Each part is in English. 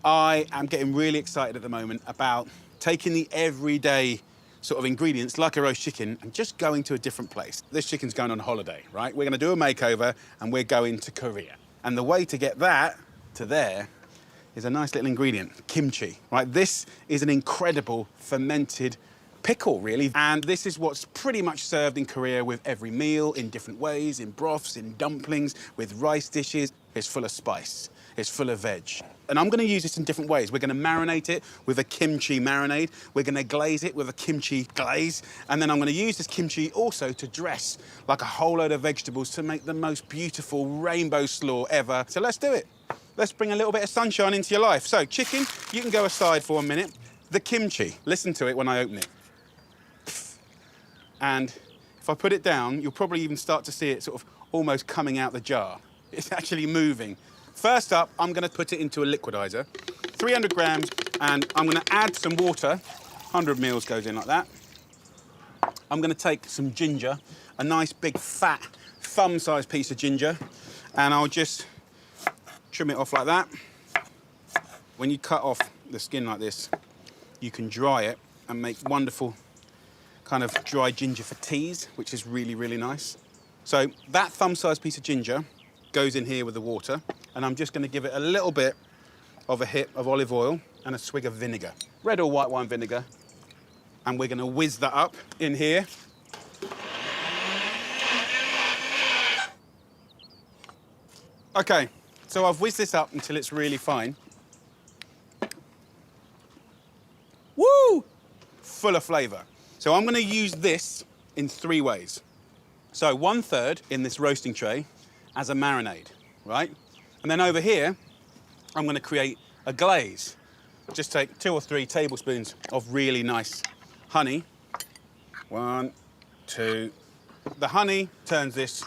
I am getting really excited at the moment about taking the everyday sort of ingredients like a roast chicken and just going to a different place. This chicken's going on holiday, right? We're gonna do a makeover and we're going to Korea. And the way to get that to there is a nice little ingredient, kimchi, right? This is an incredible fermented pickle, really. And this is what's pretty much served in Korea with every meal, in different ways, in broths, in dumplings, with rice dishes. It's full of spice, it's full of veg. And I'm gonna use this in different ways. We're gonna marinate it with a kimchi marinade. We're gonna glaze it with a kimchi glaze. And then I'm gonna use this kimchi also to dress like a whole load of vegetables to make the most beautiful rainbow slaw ever. So let's do it. Let's bring a little bit of sunshine into your life. So chicken, you can go aside for 1 minute. The kimchi, listen to it when I open it. And if I put it down, you'll probably even start to see it sort of almost coming out the jar. It's actually moving. First up, I'm gonna put it into a liquidizer, 300 grams, and I'm gonna add some water. 100 mils goes in like that. I'm gonna take some ginger, a nice big fat thumb-sized piece of ginger, and I'll just trim it off like that. When you cut off the skin like this, you can dry it and make wonderful kind of dry ginger for teas, which is really, really nice. So that thumb-sized piece of ginger goes in here with the water, and I'm just gonna give it a little bit of a hit of olive oil and a swig of vinegar, red or white wine vinegar. And we're gonna whiz that up in here. Okay, so I've whizzed this up until it's really fine. Woo! Full of flavor. So I'm gonna use this in 3 ways. So 1/3 in this roasting tray as a marinade, right? And then over here, I'm gonna create a glaze. Just take 2 or 3 tablespoons of really nice honey. 1, 2. The honey turns this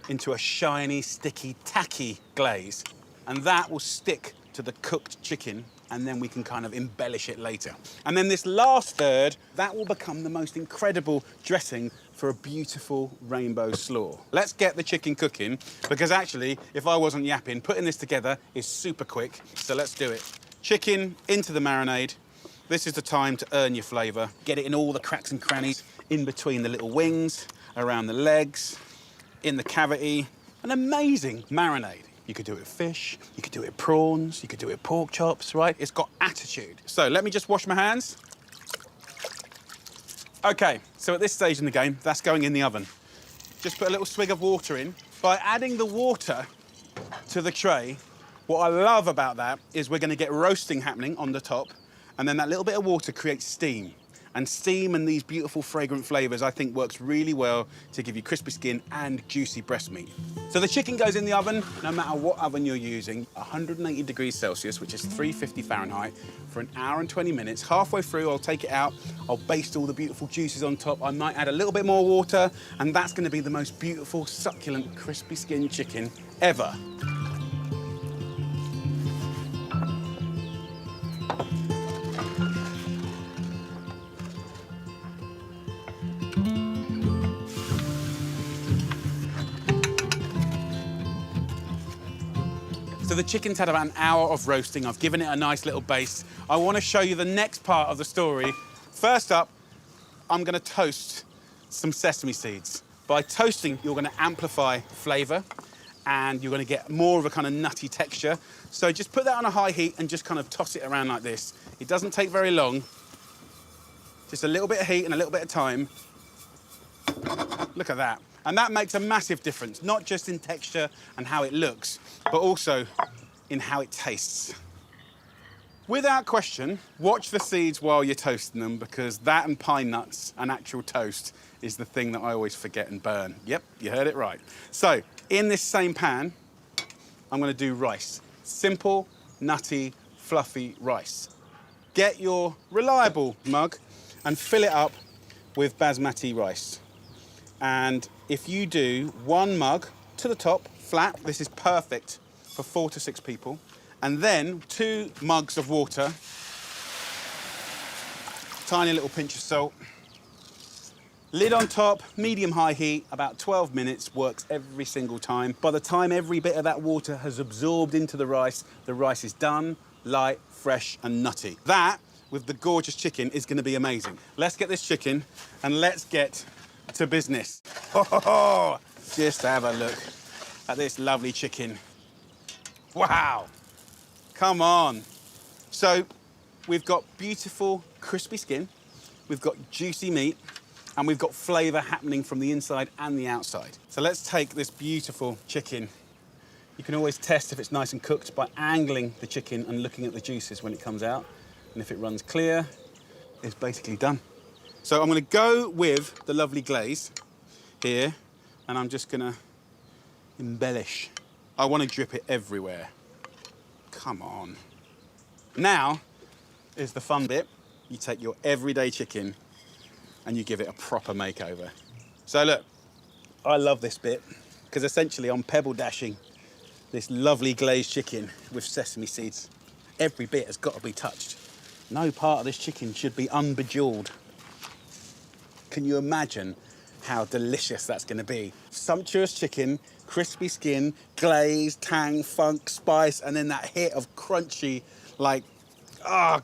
into a shiny, sticky, tacky glaze, and that will stick to the cooked chicken, and then we can kind of embellish it later. And then this last third, that will become the most incredible dressing for a beautiful rainbow slaw. Let's get the chicken cooking, because actually, if I wasn't yapping, putting this together is super quick, so let's do it. Chicken into the marinade. This is the time to earn your flavor. Get it in all the cracks and crannies, in between the little wings, around the legs, in the cavity. An amazing marinade. You could do it with fish, you could do it with prawns, you could do it with pork chops, right? It's got attitude. So let me just wash my hands. Okay, so at this stage in the game, that's going in the oven. Just put a little swig of water in. By adding the water to the tray, what I love about that is we're gonna get roasting happening on the top, and then that little bit of water creates steam. And steam and these beautiful fragrant flavors, I think, works really well to give you crispy skin and juicy breast meat. So the chicken goes in the oven, no matter what oven you're using, 180 degrees Celsius, which is 350 Fahrenheit, for 1 hour and 20 minutes. Halfway through, I'll take it out, I'll baste all the beautiful juices on top. I might add a little bit more water, and that's gonna be the most beautiful, succulent, crispy skin chicken ever. So the chicken's had about 1 hour of roasting. I've given it a nice little baste. I want to show you the next part of the story. First up, I'm going to toast some sesame seeds. By toasting, you're going to amplify flavor, and you're going to get more of a kind of nutty texture. So just put that on a high heat and just kind of toss it around like this. It doesn't take very long. Just a little bit of heat and a little bit of time. Look at that. And that makes a massive difference, not just in texture and how it looks, but also in how it tastes. Without question, watch the seeds while you're toasting them, because that and pine nuts and actual toast is the thing that I always forget and burn. Yep, you heard it right. So, in this same pan, I'm gonna do rice. Simple, nutty, fluffy rice. Get your reliable mug and fill it up with basmati rice. And if you do 1 mug to the top, flat, this is perfect for 4 to 6 people. And then 2 mugs of water, tiny little pinch of salt. Lid on top, medium-high heat, about 12 minutes, works every single time. By the time every bit of that water has absorbed into the rice is done, light, fresh, and nutty. That, with the gorgeous chicken, is gonna be amazing. Let's get this chicken and let's get to business. Oh, just have a look at this lovely chicken. Wow, come on. So we've got beautiful, crispy skin, we've got juicy meat, and we've got flavour happening from the inside and the outside. So let's take this beautiful chicken. You can always test if it's nice and cooked by angling the chicken and looking at the juices when it comes out. And if it runs clear, it's basically done. So I'm gonna go with the lovely glaze here, and I'm just gonna embellish. I wanna drip it everywhere. Come on. Now is the fun bit. You take your everyday chicken and you give it a proper makeover. So look, I love this bit because essentially I'm pebble dashing this lovely glazed chicken with sesame seeds. Every bit has got to be touched. No part of this chicken should be unbejeweled. Can you imagine how delicious that's gonna be? Sumptuous chicken, crispy skin, glaze, tang, funk, spice, and then that hit of crunchy, like,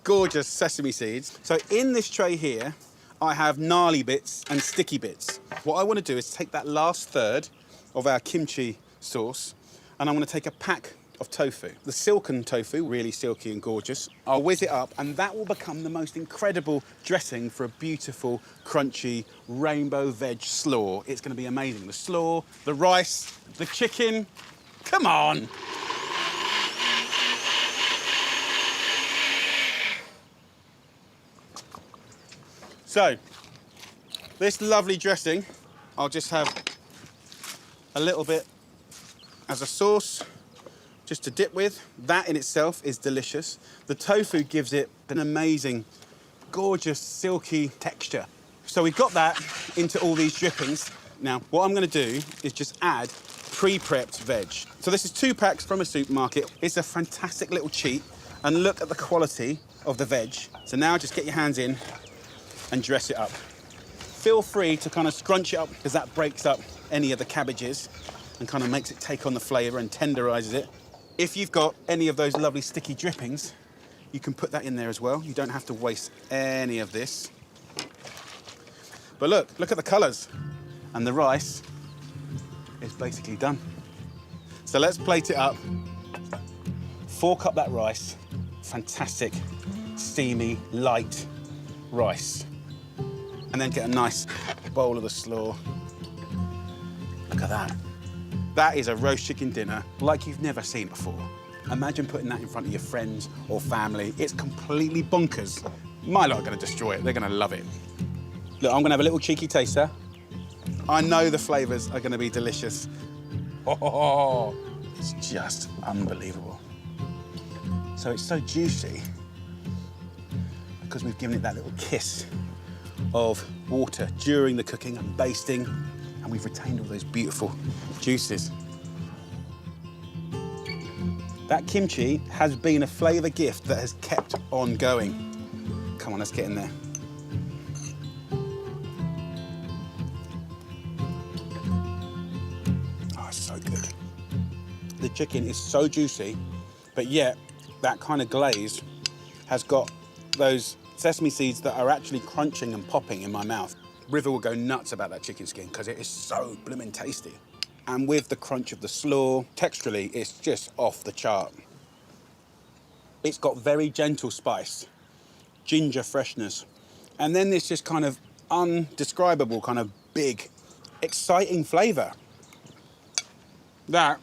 gorgeous sesame seeds. So in this tray here, I have gnarly bits and sticky bits. What I want to do is take that last third of our kimchi sauce, and I'm going to take a pack of tofu. The silken tofu, really silky and gorgeous. I'll whiz it up, and that will become the most incredible dressing for a beautiful, crunchy, rainbow veg slaw. It's going to be amazing. The slaw, the rice, the chicken. Come on. So, this lovely dressing, I'll just have a little bit as a sauce, just to dip with. That in itself is delicious. The tofu gives it an amazing, gorgeous, silky texture. So we've got that into all these drippings. Now, what I'm gonna do is just add pre-prepped veg. So this is 2 packs from a supermarket. It's a fantastic little cheat, and look at the quality of the veg. So now just get your hands in and dress it up. Feel free to kind of scrunch it up because that breaks up any of the cabbages and kind of makes it take on the flavour and tenderizes it. If you've got any of those lovely sticky drippings, you can put that in there as well. You don't have to waste any of this. But look at the colours. And the rice is basically done. So let's plate it up, fork up that rice. Fantastic, steamy, light rice. And then get a nice bowl of the slaw. Look at that. That is a roast chicken dinner like you've never seen before. Imagine putting that in front of your friends or family. It's completely bonkers. My lot are gonna destroy it. They're gonna love it. Look, I'm gonna have a little cheeky taster. I know the flavors are gonna be delicious. Oh, it's just unbelievable. So it's so juicy because we've given it that little kiss of water during the cooking and basting, and we've retained all those beautiful juices. That kimchi has been a flavour gift that has kept on going. Come on, let's get in there. Oh, it's so good. The chicken is so juicy, but yet that kind of glaze has got those sesame seeds that are actually crunching and popping in my mouth. River will go nuts about that chicken skin because it is so blooming tasty. And with the crunch of the slaw, texturally, it's just off the chart. It's got very gentle spice, ginger freshness, and then this just kind of undescribable, kind of big, exciting flavour. That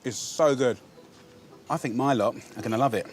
is so good. I think my lot are gonna love it.